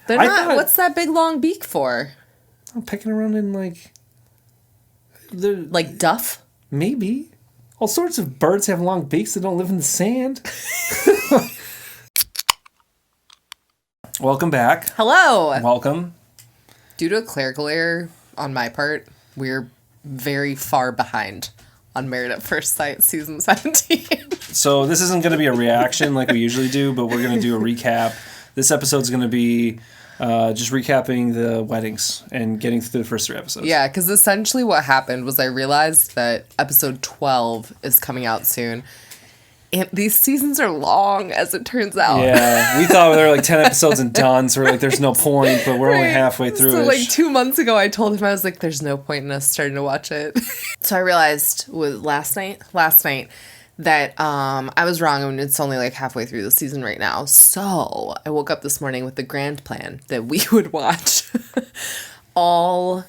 They're not. What's that big long beak for? I'm picking around in like duff? Maybe. All sorts of birds have long beaks that don't live in the sand. Welcome back. Hello. Welcome. Due to a clerical error on my part, we're very far behind on Married at First Sight season 17. So this isn't going to be a reaction like we usually do, but we're going to do a recap. This episode's going to be just recapping the weddings and getting through the first 3 episodes. Yeah, because essentially what happened was I realized that episode 12 is coming out soon. And these seasons are long, as it turns out. Yeah, we thought there were 10 episodes and done, so we're like, there's no point, but we're only halfway through it. So 2 months ago, I told him, I was like, there's no point in us starting to watch it. So I realized last night, that I was wrong, and it's only halfway through the season right now. So I woke up this morning with the grand plan that we would watch all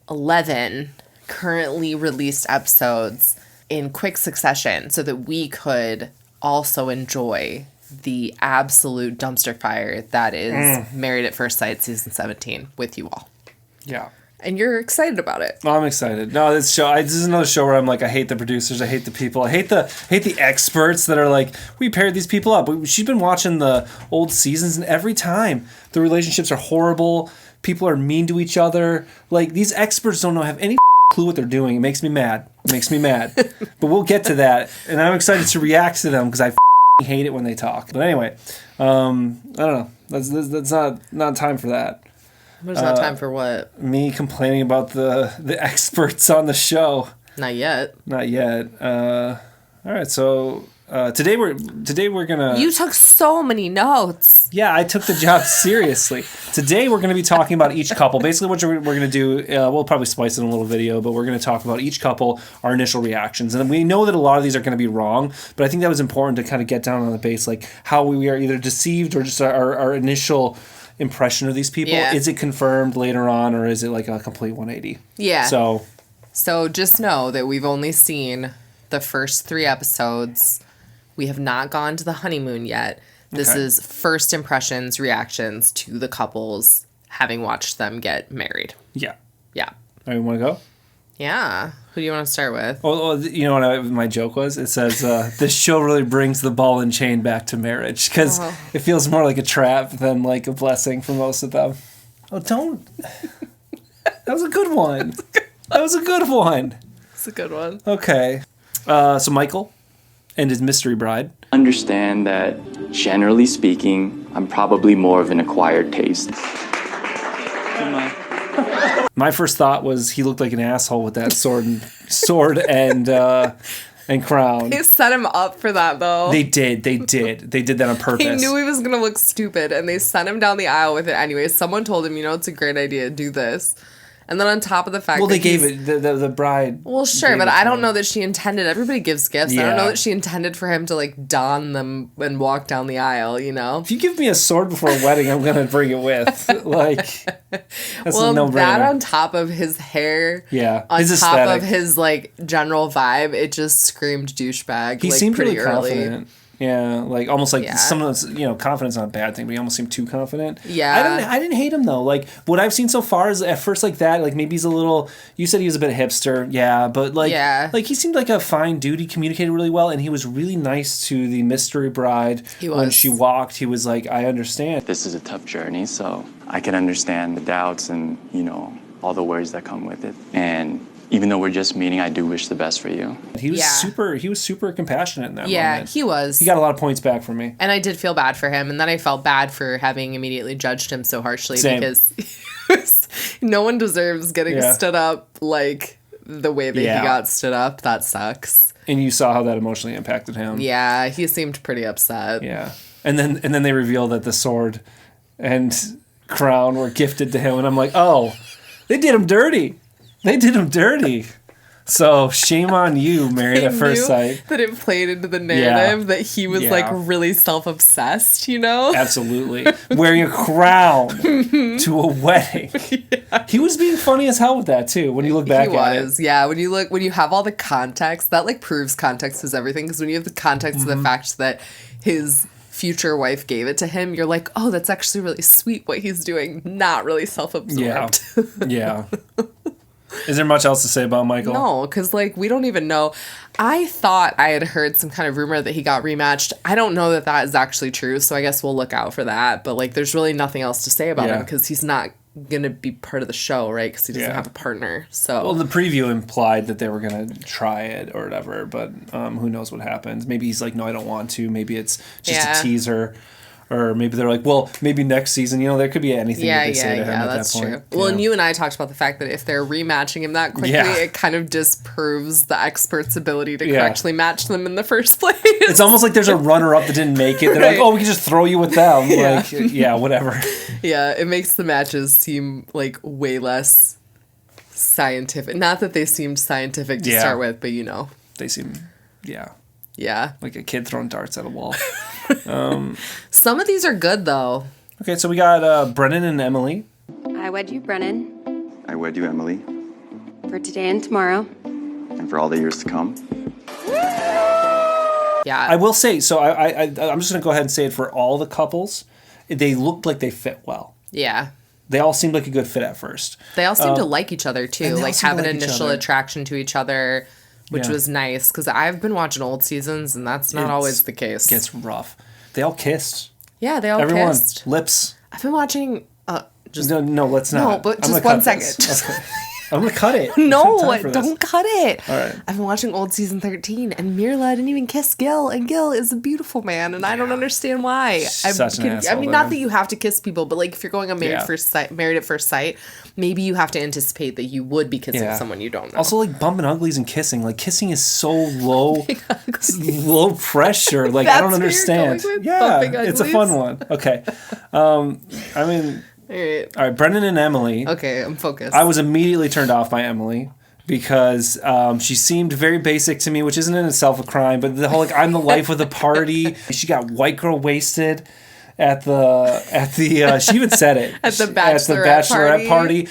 11 currently released episodes in quick succession so that we could also enjoy the absolute dumpster fire that is Married at First Sight season 17 with you all. Yeah. And you're excited about it. Oh, I'm excited. No, this is another show where I'm I hate the producers, I hate the people, I hate the experts that are we paired these people up. She's been watching the old seasons, and every time the relationships are horrible, people are mean to each other. These experts don't have any clue what they're doing. It makes me mad. But we'll get to that, and I'm excited to react to them because I hate it when they talk. But anyway, I don't know. That's not time for that. There's not time for what? Me complaining about the experts on the show. Not yet. All right, so today we're gonna. You took so many notes. Yeah, I took the job seriously. Today we're gonna be talking about each couple. Basically, what we're gonna do, we'll probably splice in a little video, but we're gonna talk about each couple, our initial reactions, and we know that a lot of these are gonna be wrong, but I think that was important to kind of get down on the base, how we are either deceived or just our initial impression of these people. Yeah. Is it confirmed later on, or is it a complete 180? Yeah. So just know that we've only seen the first 3 episodes. We have not gone to the honeymoon yet. This is first impressions, reactions to the couples, having watched them get married. Yeah. Yeah. All right, want to go? Yeah. Who do you want to start with? Oh, you know what my joke was? It says, this show really brings the ball and chain back to marriage, because it feels more like a trap than a blessing for most of them. Oh, don't. That was a good one. It's a good one. Okay. So Michael and his mystery bride. Understand that, generally speaking, I'm probably more of an acquired taste. My first thought was he looked like an asshole with that sword and crown. They set him up for that, though. They did that on purpose. He knew he was gonna look stupid, and they sent him down the aisle with it anyway. Someone told him, it's a great idea, do this. And then on top of the fact they gave it, the bride. Well, sure, but I don't know that she intended, everybody gives gifts. Yeah. I don't know that she intended for him to, don them and walk down the aisle, If you give me a sword before a wedding, I'm going to bring it with. That's a no-brainer. That on top of his hair, on his top aesthetic. of his, general vibe, it just screamed douchebag, he seemed pretty really early. Confident. Yeah, almost someone's, confidence not a bad thing, but he almost seemed too confident. Yeah. I didn't hate him, though. What I've seen so far is at first that, maybe he's a little, you said he was a bit hipster, yeah, but he seemed like a fine dude. He communicated really well, and he was really nice to the mystery bride. When she walked, he was like, I understand. This is a tough journey, so I can understand the doubts and, all the worries that come with it. And even though we're just meeting, I do wish the best for you. He was super compassionate in that moment. Yeah, he was. He got a lot of points back from me. And I did feel bad for him, and then I felt bad for having immediately judged him so harshly. Same. Because no one deserves getting stood up the way that he got stood up. That sucks. And you saw how that emotionally impacted him. Yeah, he seemed pretty upset. Yeah. And then they reveal that the sword and crown were gifted to him, and I'm like, oh, they did him dirty. So shame on you, Married at First Sight. That it played into the narrative that he was really self-obsessed, Absolutely. Wearing a crown to a wedding. Yeah. He was being funny as hell with that too, when you look back at it. Yeah. When you have all the context, that proves context is everything, because when you have the context of the fact that his future wife gave it to him, you're like, oh, that's actually really sweet what he's doing. Not really self-absorbed. Yeah. Is there much else to say about Michael? No, because, like, we don't even know. I thought I had heard some kind of rumor that he got rematched. I don't know that that is actually true, so I guess we'll look out for that. But, like, there's really nothing else to say about him because he's not going to be part of the show, right? Because he doesn't have a partner. So, well, the preview implied that they were going to try it or whatever, but who knows what happens. Maybe he's like, no, I don't want to. Maybe it's just a teaser. Or maybe they're like, well, maybe next season, there could be anything that they say to him at that's that point. True. Well, and you and I talked about the fact that if they're rematching him that quickly, it kind of disproves the expert's ability to correctly match them in the first place. It's almost like there's a runner-up that didn't make it. They're like, oh, we can just throw you with them. Whatever. Yeah, it makes the matches seem like way less scientific. Not that they seemed scientific to start with, but They seem, Yeah. like a kid throwing darts at a wall. Some of these are good, though. Okay, so we got Brennan and Emily. I wed you, Brennan. I wed you, Emily, For today and tomorrow. and for all the years to come. Yeah. I will say, so I'm just going to go ahead and say it for all the couples. They looked like they fit well. Yeah. They all seemed like a good fit at first. They all seem to like each other, too. Like, have an like each initial other. attraction to each other, which was nice. Because I've been watching old seasons, and that's not always the case. It gets rough. They all kissed. Yeah, they all Everyone, kissed. lips. I've been watching... just No, let's not. No, but I'm just gonna one cut second. this. Okay. I'm going to cut it. No, Time for this. don't cut it. All right. I've been watching old season 13, and Mirla didn't even kiss Gil, and Gil is a beautiful man, and I don't understand why. Such an asshole, I mean, not that you have to kiss people, but like if you're going on married at first sight, maybe you have to anticipate that you would be kissing someone you don't know. Also, like bumping uglies and kissing. Like kissing is so low, low pressure. Like I don't understand. It's a fun one. Okay, I mean. All right, Brennan and Emily. Okay, I'm focused. I was immediately turned off by Emily because she seemed very basic to me, which isn't in itself a crime, but the whole like I'm the life of the party. She got white girl wasted at the she even said it at the bachelorette party.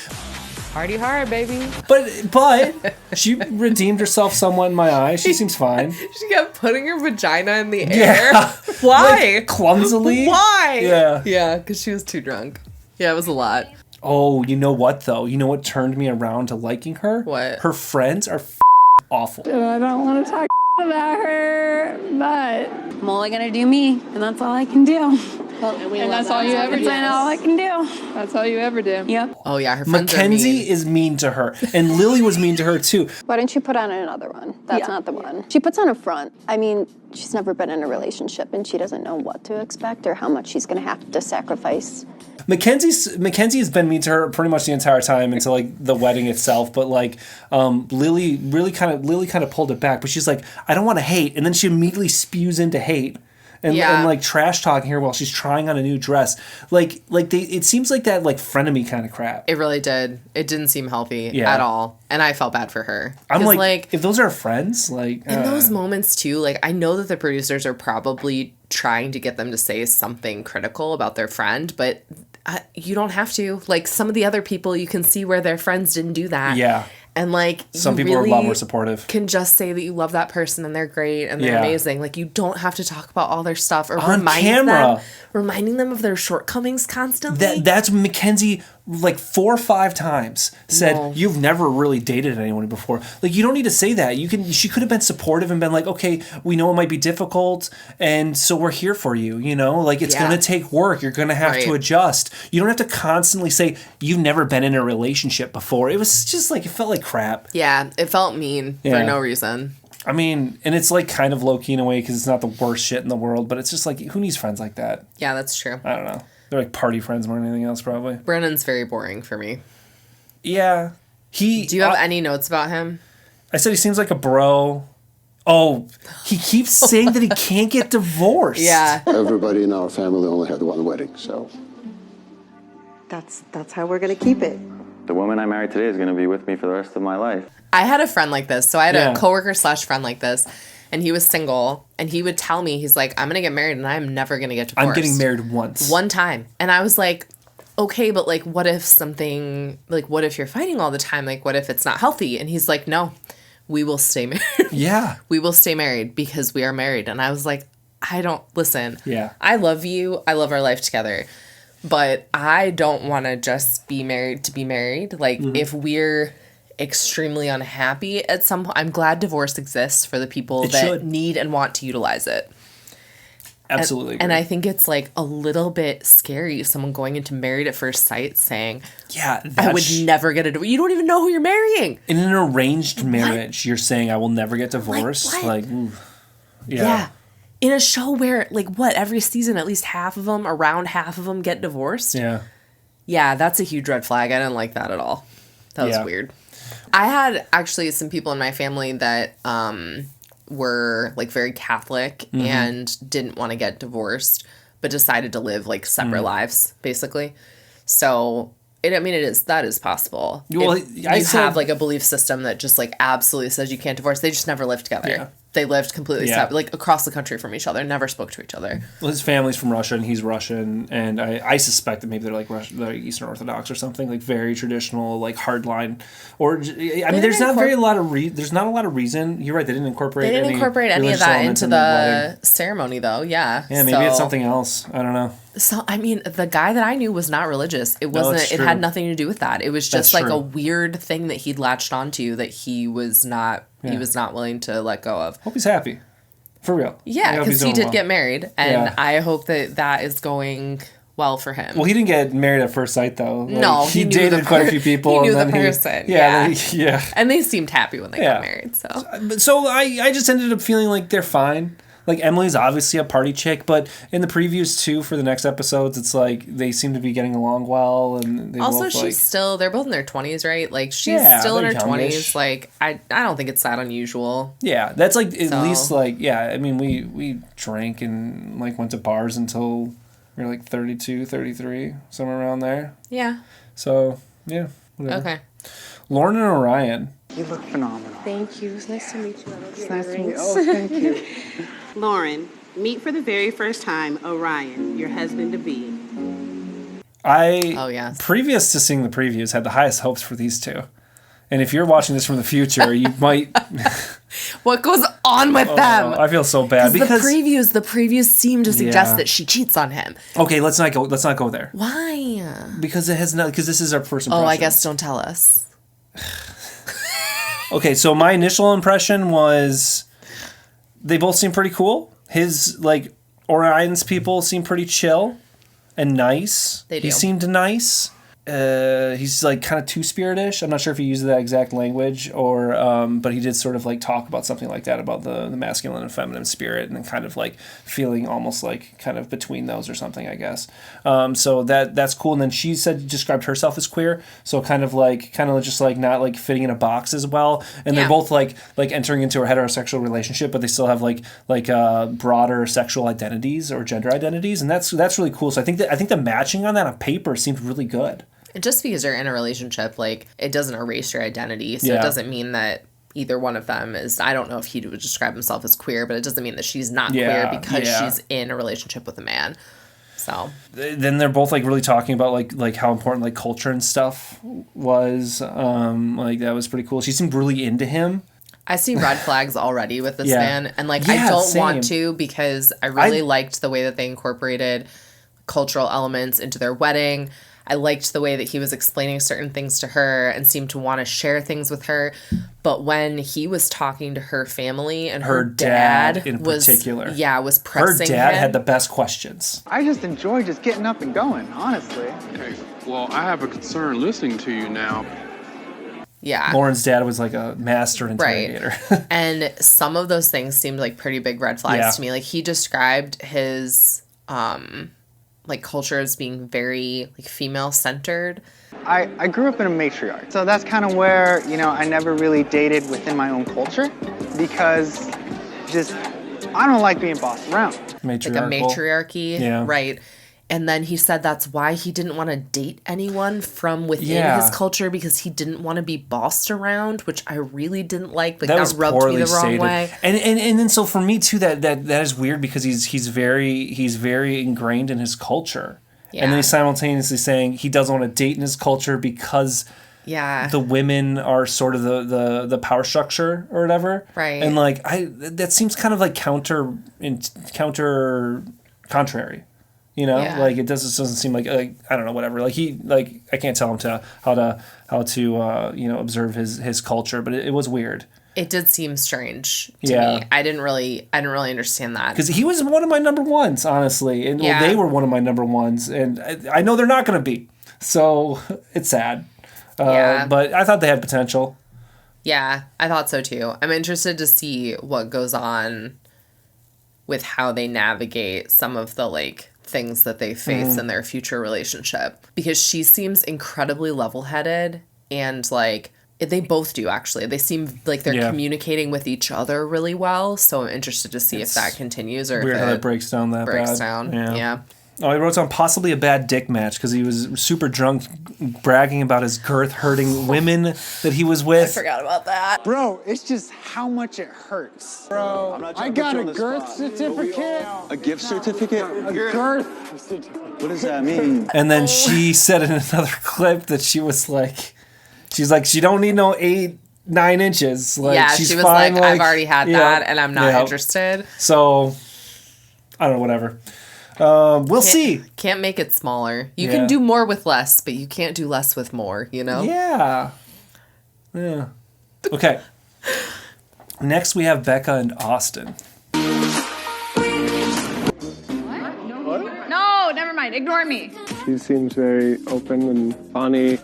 Party hard, baby. But she redeemed herself somewhat in my eyes. She seems fine. She kept putting her vagina in the air. Why? Like, clumsily. Why? Yeah. Yeah, because she was too drunk. Yeah, it was a lot. Oh, you know what, though? You know what turned me around to liking her? What? Her friends are awful. I don't want to talk about her, but I'm only going to do me, and that's all I can do. And that's all you ever do. That's all I can do. That's all you ever do. Yep. Oh, yeah, her friends Mackenzie are mean. is mean to her, and Lily was mean to her, too. Why don't you put on another one? That's not the one. She puts on a front. I mean, she's never been in a relationship, and she doesn't know what to expect or how much she's going to have to sacrifice. Mackenzie has been mean to her pretty much the entire time until like the wedding itself. But like Lily kind of pulled it back. But she's like, I don't want to hate, and then she immediately spews into hate. And like trash talking her while she's trying on a new dress, it seems like that like frenemy kind of crap. It really did. It didn't seem healthy at all, and I felt bad for her. I'm like, if those are friends, like in those moments too, like I know that the producers are probably trying to get them to say something critical about their friend, but you don't have to. Like some of the other people, you can see where their friends didn't do that. Yeah. And like some people really are a lot more supportive. Can just say that you love that person and they're great and they're amazing. Like you don't have to talk about all their stuff or reminding them of their shortcomings constantly. That's Mackenzie like 4 or 5 times said you've never really dated anyone before. Like you don't need to say that. She could have been supportive and been like, okay, we know it might be difficult and so we're here for you, like it's gonna take work. You're gonna have to adjust. You don't have to constantly say you've never been in a relationship before. It was just like it felt like crap. Yeah, it felt mean for no reason. I mean, and it's like kind of low key in a way because it's not the worst shit in the world, but it's just like who needs friends like that? Yeah, that's true. I don't know. They're like party friends more than anything else, probably. Brennan's very boring for me. Yeah. Do you have any notes about him? I said he seems like a bro. Oh, he keeps saying that he can't get divorced. Yeah. Everybody in our family only had one wedding, so. That's how we're going to keep it. The woman I married today is going to be with me for the rest of my life. I had a friend like this. So I had a coworker / friend like this. And he was single, and he would tell me, he's like, I'm going to get married, and I'm never going to get divorced. I'm getting married once. One time. And I was like, okay, but, like, what if what if you're fighting all the time? Like, what if it's not healthy? And he's like, no, we will stay married. Yeah. We will stay married because we are married. And I was like, I don't, listen. Yeah. I love you. I love our life together. But I don't want to just be married to be married. Like, if we're extremely unhappy at some point, I'm glad divorce exists for the people that need and want to utilize it. Absolutely. And I think it's like a little bit scary, someone going into married at first sight saying, I would never get a divorce. You don't even know who you're marrying. In an arranged marriage, you're saying I will never get divorced? Yeah. In a show where, like, what, every season, at least around half of them get divorced? Yeah. Yeah, that's a huge red flag. I didn't like that at all. That was weird. I had actually some people in my family that were, like, very Catholic and didn't want to get divorced, but decided to live, like, separate lives, basically. So, that is possible. Well, you have, like, a belief system that just, like, absolutely says you can't divorce. They just never lived together. Yeah. They lived completely separate, like, across the country from each other, never spoke to each other. Well, his family's from Russia, and he's Russian, and I suspect that maybe they're, like, they're Eastern Orthodox or something, like, very traditional, like, hardline. Or, there's not a lot of reason. You're right, they didn't incorporate any of that into the ceremony, though, yeah. Yeah, maybe it's something else. I don't know. So, the guy that I knew was not religious. It wasn't, it had nothing to do with that. It was just, like, a weird thing that he'd latched onto that he was not... Yeah. He was not willing to let go of. Hope he's happy. For real. Yeah, because he did get married. And I hope that is going well for him. Well, he didn't get married at first sight, though. Like, no. He dated quite a few people. He knew the person. Yeah. And they seemed happy when they got married. So I just ended up feeling like they're fine. Like, Emily's obviously a party chick, but in the previews, too, for the next episodes, it's like they seem to be getting along well. And they also, both, she's still, they're both in their 20s, right? Like, she's still in her youngish 20s. Like, I don't think it's that unusual. Yeah, that's like, at least, like, we drank and, like, went to bars until we were, like, 32, 33, somewhere around there. Yeah. So, yeah, whatever. Okay. Lauren and Orion. You look phenomenal. Thank you. It's nice to meet you. It's nice to meet you. Oh, thank you. Lauren, meet for the very first time Orion, your husband-to-be. Previous to seeing the previews, had the highest hopes for these two. And if you're watching this from the future, you might... What goes on with them? I feel so bad because the previews seem to suggest that she cheats on him. Okay, let's not go there. Why? Because this is our first impression. Oh, I guess don't tell us. Okay, so my initial impression was they both seem pretty cool. His, like, Orion's people seem pretty chill and nice. They do. He seemed nice. He's, like, kind of two-spirit-ish. I'm not sure if he used that exact language or, but he did sort of, like, talk about something like that, about the masculine and feminine spirit, and then kind of, like, feeling almost, like, kind of between those or something, I guess. So that's cool. And then she described herself as queer, so kind of just, like, not, like, fitting in a box as well. And they're both, like entering into a heterosexual relationship, but they still have, like broader sexual identities or gender identities, and that's really cool. So I think the matching on that on paper seemed really good. Just because you're in a relationship, like, it doesn't erase your identity. So it doesn't mean that either one of them is, I don't know if he would describe himself as queer, but it doesn't mean that she's not queer because she's in a relationship with a man. So then they're both, like, really talking about like how important, like, culture and stuff was. Like, that was pretty cool. She seemed really into him. I see red flags already with this man, and, like, I don't want to, because I really liked the way that they incorporated cultural elements into their wedding. I liked the way that he was explaining certain things to her and seemed to want to share things with her. But when he was talking to her family and her dad in particular, was pressing him. Her dad had the best questions. I just enjoy just getting up and going, honestly. Okay, well, I have a concern listening to you now. Yeah. Lauren's dad was like a master interrogator. Right. And some of those things seemed like pretty big red flags to me. Like, he described his... like, culture as being very, like, female-centered. I grew up in a matriarch, so that's kind of where, I never really dated within my own culture, because I don't like being bossed around. Like a matriarchy, right. And then he said that's why he didn't want to date anyone from within his culture, because he didn't want to be bossed around, which I really didn't like. Like, that rubbed me the wrong way. And then so for me too, that is weird, because he's very ingrained in his culture. Yeah. And then he's simultaneously saying he doesn't want to date in his culture because Yeah. the women are sort of the power structure or whatever. Right. And like that seems kind of like contrary. You know, Yeah. like it doesn't seem like I don't know, whatever. Like I can't tell him how to observe his culture, but it was weird. It did seem strange to me. I didn't really understand that. Because he was one of my number ones, honestly, and well, they were one of my number ones, and I know they're not going to be. So it's sad. But I thought they had potential. Yeah, I thought so too. I'm interested to see what goes on with how they navigate some of the like things that they face in their future relationship, because she seems incredibly level-headed, and like they both do, actually. They seem like they're communicating with each other really well, so I'm interested to see if that continues or weird if how that breaks down that breaks bad. down. Yeah. Oh, he wrote down possibly a bad dick match because he was super drunk, bragging about his girth hurting women that he was with. I forgot about that. Bro, it's just how much it hurts. Bro, I got a girth certificate. A gift certificate? A girth certificate. What does that mean? And then she said in another clip that she don't need no 8-9 inches. Like, yeah, she's she was fine, like, I've already had that, and I'm not interested. So, I don't know, whatever. We'll see. Can't make it smaller. You can do more with less, but you can't do less with more, you know? Yeah. Okay. Next, we have Becca and Austin. No, never mind. Ignore me. He seems very open and funny,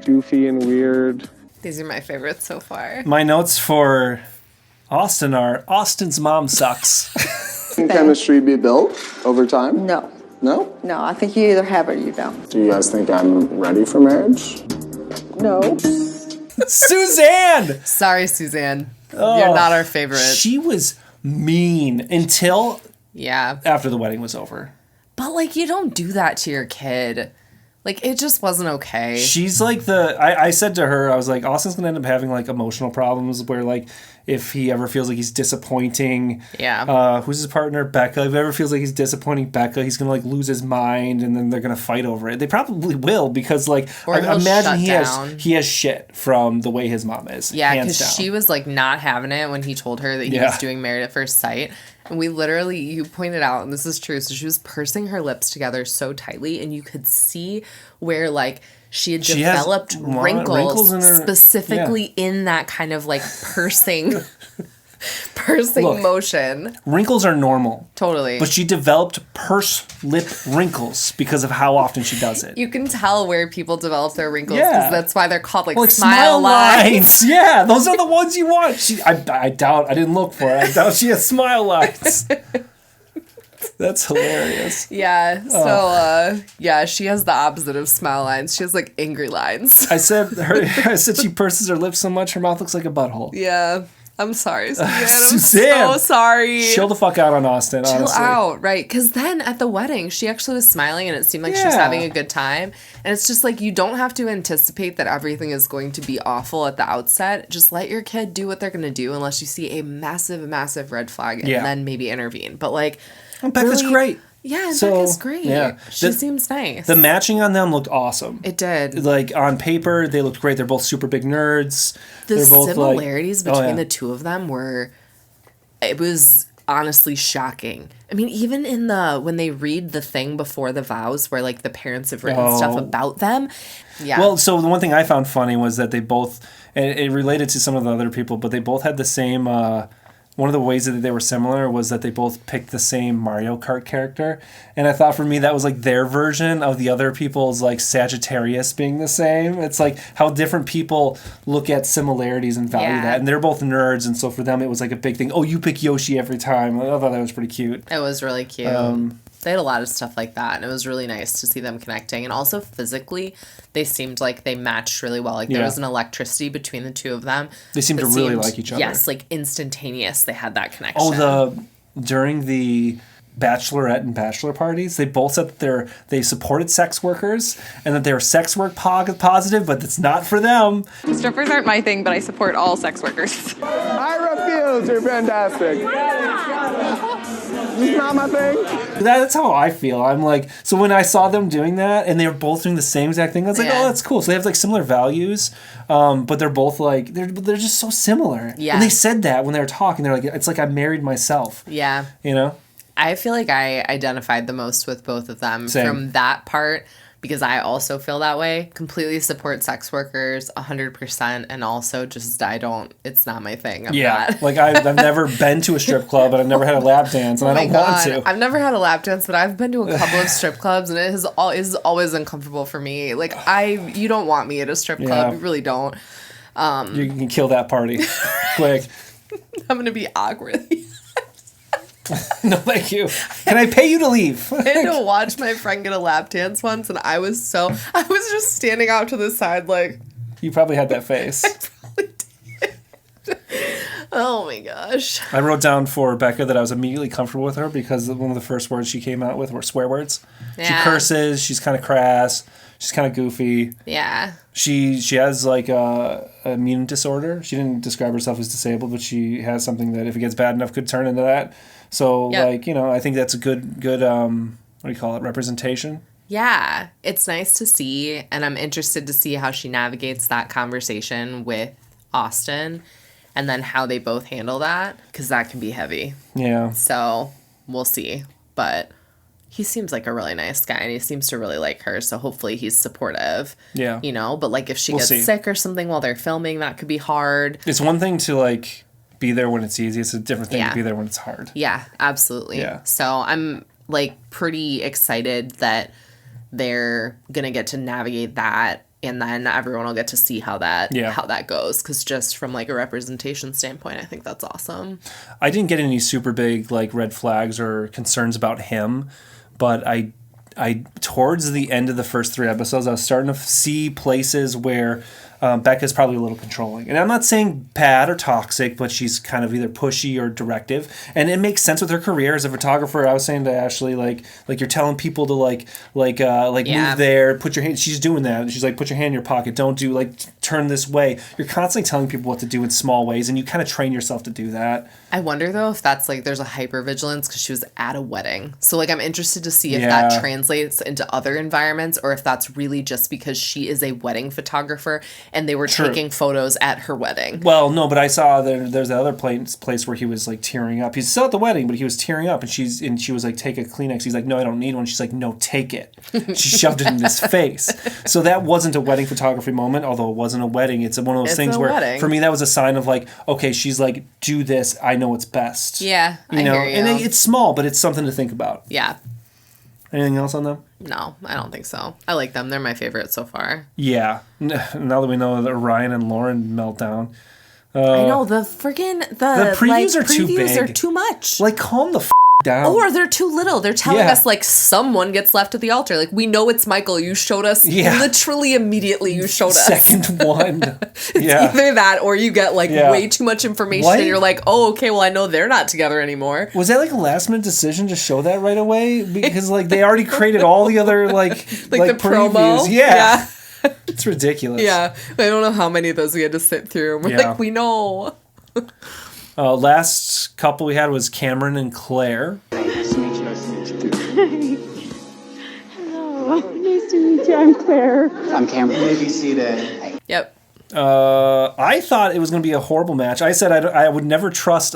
goofy and weird. These are my favorites so far. My notes for Austin are, Austin's mom sucks. Can chemistry be built over time? No. No? No, I think you either have it or you don't. Do you guys think I'm ready for marriage? No. Suzanne! Sorry, Suzanne. You're not our favorite. She was mean until Yeah. after the wedding was over. But, like, you don't do that to your kid. Like, it just wasn't okay. She's like I said to her, I was like, Austin's going to end up having, like, emotional problems where, like, if he ever feels like he's disappointing. Yeah. Who's his partner? Becca. If he ever feels like he's disappointing Becca, he's going to, like, lose his mind, and then they're going to fight over it. They probably will, because, like, Or I imagine shut he has shit from the way his mom is. Yeah, because she was, like, not having it when he told her that he was doing Married at First Sight. And we literally, you pointed out, and this is true, so she was pursing her lips together so tightly, and you could see where, like, she had developed wrinkles in her, specifically in that kind of, like, pursing motion. Wrinkles are normal. Totally. But she developed purse lip wrinkles because of how often she does it. You can tell where people develop their wrinkles, because that's why they're called, like smile lines. Yeah, those are the ones you want. I doubt, I didn't look for it. I doubt she has smile lines. That's hilarious. Yeah. So, she has the opposite of smile lines. She has, like, angry lines. I said she purses her lips so much her mouth looks like a butthole. Yeah. I'm sorry, Suzanne. Suzanne, I'm so sorry. Chill the fuck out on Austin, honestly. honestly. Chill out, right? Because then at the wedding, she actually was smiling and it seemed like she was having a good time. And it's just like, you don't have to anticipate that everything is going to be awful at the outset. Just let your kid do what they're going to do unless you see a massive, massive red flag and then maybe intervene. But like, Becca's great. Yeah, Becca's great. Yeah. She seems nice. The matching on them looked awesome. It did. Like, on paper, they looked great. They're both super big nerds. The They're both similarities between the two of them it was honestly shocking. I mean, even in when they read the thing before the vows where, like, the parents have written stuff about them. Yeah. Well, so the one thing I found funny was that they both, and it related to some of the other people, but they both had the same, one of the ways that they were similar was that they both picked the same Mario Kart character. And I thought for me that was like their version of the other people's like Sagittarius being the same. It's like how different people look at similarities and value that. And they're both nerds, and so for them it was like a big thing. Oh, you pick Yoshi every time. I thought that was pretty cute. It was really cute. They had a lot of stuff like that, and it was really nice to see them connecting. And also physically, they seemed like they matched really well. Like there was an electricity between the two of them. They seemed to really like each other. Yes, like instantaneous. They had that connection. During the bachelorette and bachelor parties, they both said that they supported sex workers and that they were sex work positive, but it's not for them. Strippers aren't my thing, but I support all sex workers. Ira Fields, you're fantastic. This is not my thing. That's how I feel. I'm like, so when I saw them doing that and they were both doing the same exact thing, I was like, oh, that's cool. So they have like similar values, but they're both like, they're just so similar. Yeah. And they said that when they were talking. They're like, it's like I married myself. Yeah. You know? I feel like I identified the most with both of them from that part because I also feel that way. Completely support sex workers 100%, and also just it's not my thing. Like I've never been to a strip club, and I've never had a lap dance, and I don't want to. I've never had a lap dance, but I've been to a couple of strip clubs, and it is always uncomfortable for me. Like you don't want me at a strip club, you really don't. You can kill that party quick. I'm gonna be awkward. No, thank you. Can I pay you to leave? I had to watch my friend get a lap dance once, and I was just standing out to the side like... You probably had that face. I probably did. Oh my gosh. I wrote down for Becca that I was immediately comfortable with her because one of the first words she came out with were swear words. Yeah. She curses, she's kind of crass, she's kind of goofy. Yeah. She has like a immune disorder. She didn't describe herself as disabled, but she has something that if it gets bad enough could turn into that. So, like, you know, I think that's a good what do you call it, representation? Yeah, it's nice to see, and I'm interested to see how she navigates that conversation with Austin, and then how they both handle that, because that can be heavy. Yeah. So, we'll see. But he seems like a really nice guy, and he seems to really like her, so hopefully he's supportive. Yeah. You know, but, like, if she gets sick or something while they're filming, that could be hard. It's one thing to, like... be there when it's easy. It's a different thing to be there when it's hard. Yeah, absolutely. Yeah. So I'm like pretty excited that they're gonna get to navigate that, and then everyone will get to see how that goes. Because just from like a representation standpoint, I think that's awesome. I didn't get any super big like red flags or concerns about him, but I towards the end of the first 3 episodes, I was starting to see places where Becca's probably a little controlling. And I'm not saying bad or toxic, but she's kind of either pushy or directive. And it makes sense with her career as a photographer. I was saying to Ashley, like you're telling people to move there, put your hand. She's doing that. And she's like, put your hand in your pocket. Don't do turn this way. You're constantly telling people what to do in small ways, and you kind of train yourself to do that. I wonder though if that's like there's a hypervigilance because she was at a wedding. So like I'm interested to see if that translates into other environments, or if that's really just because she is a wedding photographer and they were taking photos at her wedding. Well, no, but I saw there's that other place where he was like tearing up. He's still at the wedding, but he was tearing up, and she was like, take a Kleenex. He's like, no, I don't need one. She's like, no, take it. She shoved it in his face. So that wasn't a wedding photography moment, although it wasn't a wedding. It's one of those things where wedding. For me that was a sign of like, okay, she's like, do this. I know it's best. Yeah, you know, and it's small, but it's something to think about. Yeah. Anything else on them? No, I don't think so. I like them. They're my favorite so far. Yeah. Now that we know the Orion and Lauren meltdown. I know, the previews are too big. Previews are too much. Like, calm the down. Or they're too little. They're telling us like someone gets left at the altar. Like, we know it's Michael. You showed us literally immediately. You showed us second one. Either that or you get like way too much information and you're like, oh, okay, well I know they're not together anymore. Was that like a last minute decision to show that right away? Because like they already created all the other like the previews. Promo. Yeah. It's ridiculous. Yeah. I don't know how many of those we had to sit through. We're like, we know. Last couple we had was Cameron and Claire. Nice to meet you. Nice to meet you. Hello. Nice to meet you. I'm Claire. I'm Cameron. You may be seated. Yep. I thought it was going to be a horrible match. I said I would never trust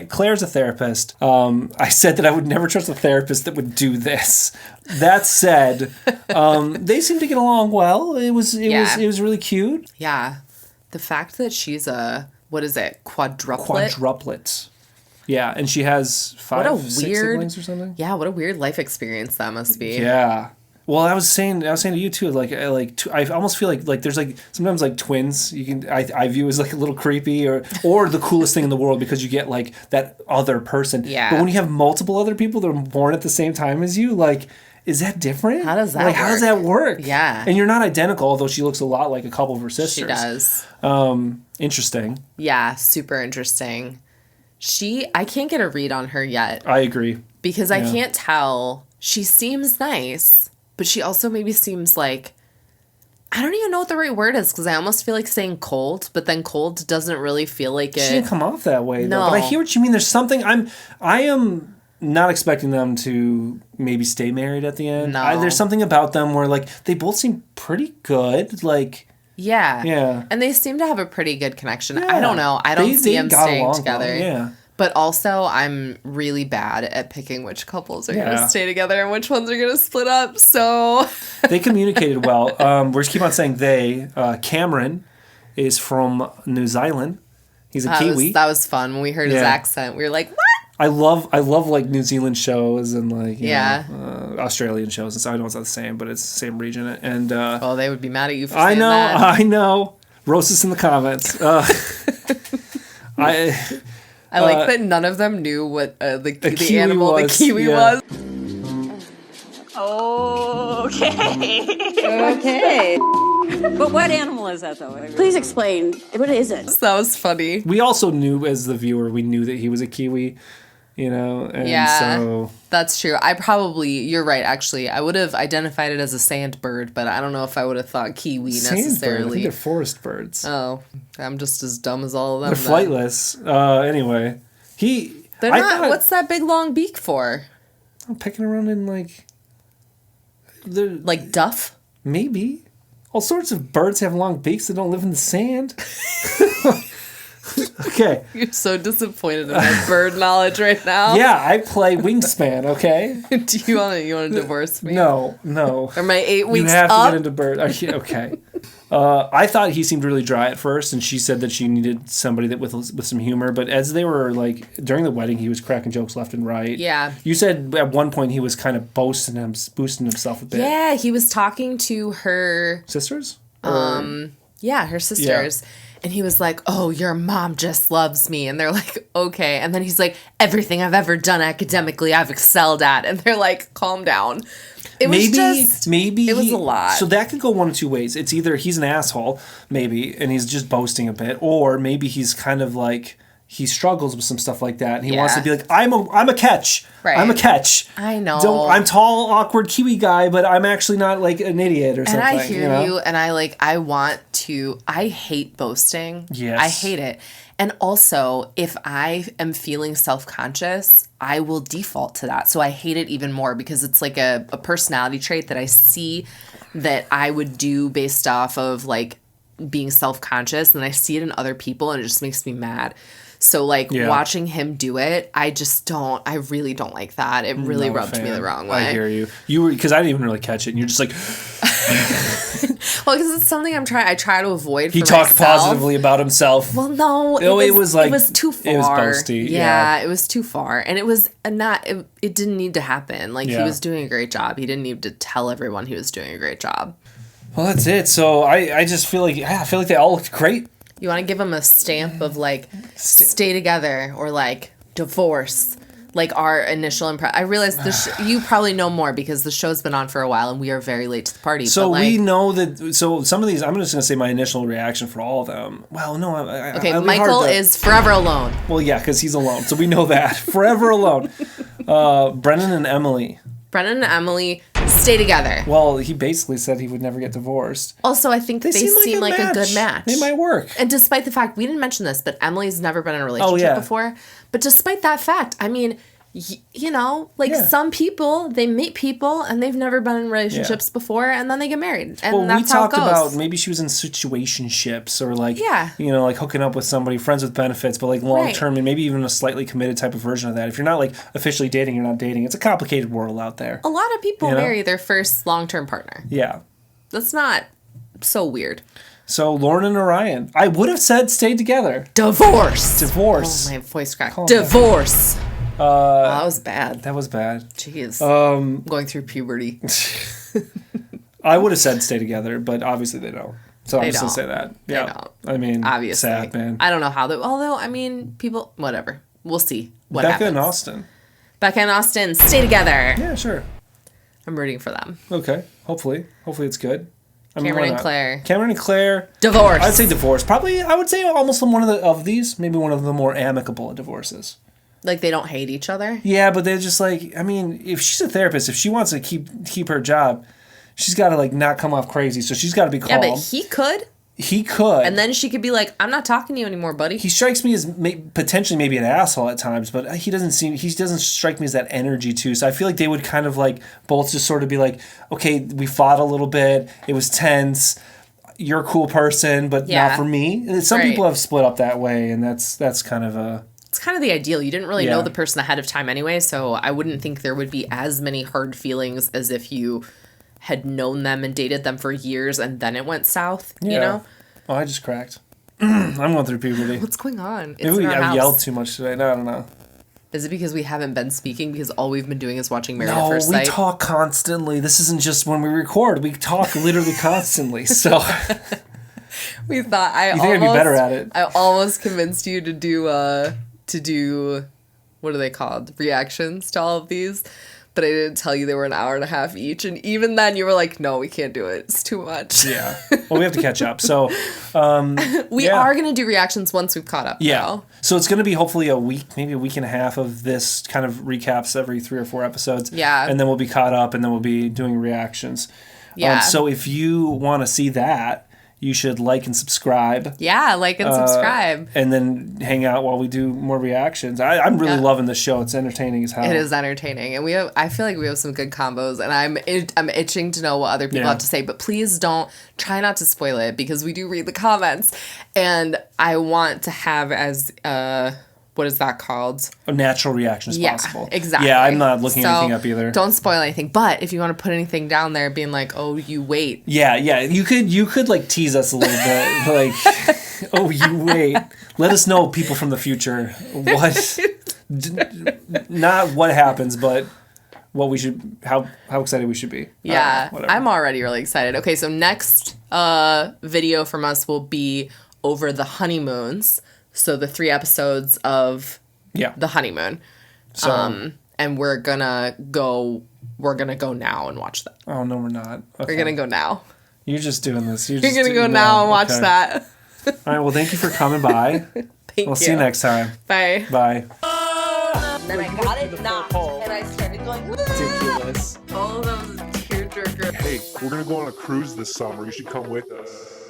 Claire's a therapist. I said that I would never trust a therapist that would do this. That said, they seem to get along well. It was really cute. Yeah. The fact that she's a, what is it, quadruplet? Quadruplet. Yeah, and she has 6 siblings or something. Yeah, what a weird life experience that must be. Yeah. Well, I was saying to you too. I almost feel like there's like sometimes like twins. I view as like a little creepy or the coolest thing in the world because you get like that other person. Yeah. But when you have multiple other people that are born at the same time as you, like, is that different? How does that work? How does that work? Yeah. And you're not identical, although she looks a lot like a couple of her sisters. She does. Interesting. Yeah, super interesting. I can't get a read on her yet. I agree. Because I can't tell. She seems nice. But she also maybe seems like, I don't even know what the right word is because I almost feel like saying cold, but then cold doesn't really feel like it. She didn't come off that way, no. though. But I hear what you mean. There's something I am not expecting them to maybe stay married at the end. No. There's something about them where like they both seem pretty good. Like yeah. And they seem to have a pretty good connection. I don't know. I don't see them staying together. Well, yeah. But also, I'm really bad at picking which couples are going to stay together and which ones are going to split up. So they communicated well. We're just keep on saying they. Cameron is from New Zealand. He's a Kiwi. That was fun. When we heard his accent, we were like, what? I love like New Zealand shows and like you know, Australian shows and stuff. I know it's not the same, but it's the same region. And well, they would be mad at you for saying that. I know. Roast us in the comments. I like that none of them knew what the animal the kiwi was. Okay. But what animal is that, though? Please explain. What is it? That was funny. We also knew, as the viewer, we knew that he was a kiwi, you know? And so... That's true. You're right, actually. I would have identified it as a sandbird, but I don't know if I would have thought kiwi necessarily. I think they're forest birds. Oh, I'm just as dumb as all of them. They're flightless. Anyway, They're not. What's that big long beak for? I'm picking around in like duff? Maybe. All sorts of birds have long beaks that don't live in the sand. Okay. You're so disappointed in my bird knowledge right now. Yeah, I play Wingspan, okay? Do you want to divorce me? No. Are my 8 weeks up? You have up? to get into bird. Okay. I thought he seemed really dry at first, and she said that she needed somebody that with some humor. But as they were like during the wedding, he was cracking jokes left and right. Yeah. You said at one point he was kind of boosting himself a bit. Yeah, he was talking to her sisters. Yeah, her sisters. Yeah. And he was like, oh, your mom just loves me. And they're like, okay. And then he's like, everything I've ever done academically, I've excelled at. And they're like, calm down. It was a lot. So that could go one of two ways. It's either he's an asshole, maybe, and he's just boasting a bit, or maybe he's kind of like he struggles with some stuff like that, and he wants to be like, I'm a catch. Right. I'm a catch. I know. I'm tall, awkward Kiwi guy, but I'm actually not like an idiot or something. And I hear you, and I hate boasting. Yes. I hate it. And also, if I am feeling self-conscious, I will default to that. So I hate it even more because it's like a personality trait that I see that I would do based off of like being self-conscious, and I see it in other people, and it just makes me mad. So, watching him do it, I really don't like that. It really rubbed me the wrong way. I hear you. Because I didn't even really catch it, and you're just like... Well, because it's something I try to avoid for myself. He talked positively about himself. Well, no. It was too far. It was boasty. Yeah, it was too far. And it was it didn't need to happen. He was doing a great job. He didn't need to tell everyone he was doing a great job. Well, that's it. So I just feel like, they all looked great. You want to give them a stamp of stay together or divorce, our initial impression. I realize you probably know more because the show's been on for a while and we are very late to the party. So we know that. So some of these, I'm just going to say my initial reaction for all of them. Well, no. Okay, Michael is forever alone. Well, yeah, because he's alone. So we know that. Forever alone. Brennan and Emily. Brennan and Emily stay together. Well, he basically said he would never get divorced. Also, I think they seem like a good match. They might work. And despite the fact, we didn't mention this, but Emily's never been in a relationship before. But despite that fact, I mean, some people, they meet people and they've never been in relationships before and then they get married. And that's how it goes. We talked about maybe she was in situationships or hooking up with somebody, friends with benefits, but long term and maybe even a slightly committed type of version of that. If you're not officially dating, you're not dating. It's a complicated world out there. A lot of people marry their first long-term partner. Yeah. That's not so weird. So Lauren and Orion, I would have said stay together. Divorce. Oh, my voice cracked. Divorce. That was bad. That was bad. Jeez. Going through puberty. I would have said stay together, but obviously they don't. So I'm just going to say that. Yeah. They don't. I mean, obviously. Sad, man. I don't know how although, I mean, people, whatever. We'll see what happens. Becca and Austin. Becca and Austin, stay together. Yeah, sure. I'm rooting for them. Okay. Hopefully it's good. Cameron and Claire. Cameron and Claire. Divorce. I'd say divorce. Probably, I would say almost one of these, maybe one of the more amicable divorces. They don't hate each other? Yeah, but they're just I mean, if she's a therapist, if she wants to keep her job, she's got to not come off crazy, so she's got to be calm. Yeah, but he could. He could. And then she could be like, I'm not talking to you anymore, buddy. He strikes me as potentially maybe an asshole at times, but he doesn't strike me as that energy too. So I feel like they would kind of like both just sort of be like, okay, we fought a little bit. It was tense. You're a cool person, but not for me. And some people have split up that way, and that's kind of a... It's kind of the ideal. You didn't really know the person ahead of time anyway, so I wouldn't think there would be as many hard feelings as if you had known them and dated them for years and then it went south, you know? Oh, I just cracked. I'm going through puberty. What's going on? Maybe I've yelled too much today. No, I don't know. Is it because we haven't been speaking because all we've been doing is watching Married at First Sight? We talk constantly. This isn't just when we record. We talk literally constantly. So we thought I'd be better at it. I almost convinced you to do what are they called? Reactions to all of these. But I didn't tell you they were an hour and a half each. And even then you were like, no, we can't do it. It's too much. Yeah. Well, we have to catch up. So we are going to do reactions once we've caught up. Yeah. Though. So it's going to be hopefully a week, maybe a week and a half of this kind of recaps every 3 or 4 episodes. Yeah. And then we'll be caught up and then we'll be doing reactions. Yeah. So if you want to see that, you should like and subscribe. Yeah, like and subscribe. And then hang out while we do more reactions. I'm really loving this show. It's entertaining as hell. It is entertaining. And I feel like we have some good combos. And I'm itching to know what other people have to say. But please try not to spoil it because we do read the comments. And I want to have as... what is that called? A natural reaction as possible. Exactly. Yeah, I'm not looking anything up either. Don't spoil anything. But if you want to put anything down there, being like, "Oh, you wait." Yeah. You could like tease us a little bit, like, "Oh, you wait." Let us know, people from the future, what, not what happens, but what we should, how excited we should be. Yeah, I'm already really excited. Okay, so next video from us will be over the honeymoons. So the 3 episodes of the honeymoon. So and we're gonna go now and watch that. Oh no, we're not. Okay. We're gonna go now. You're just doing this. You're gonna go now and watch that. All right, well thank you for coming by. We'll see you next time. Bye. Bye. And then I got it knocked and I started going ridiculous. All of those tearjerker. Hey, we're gonna go on a cruise this summer. You should come with us.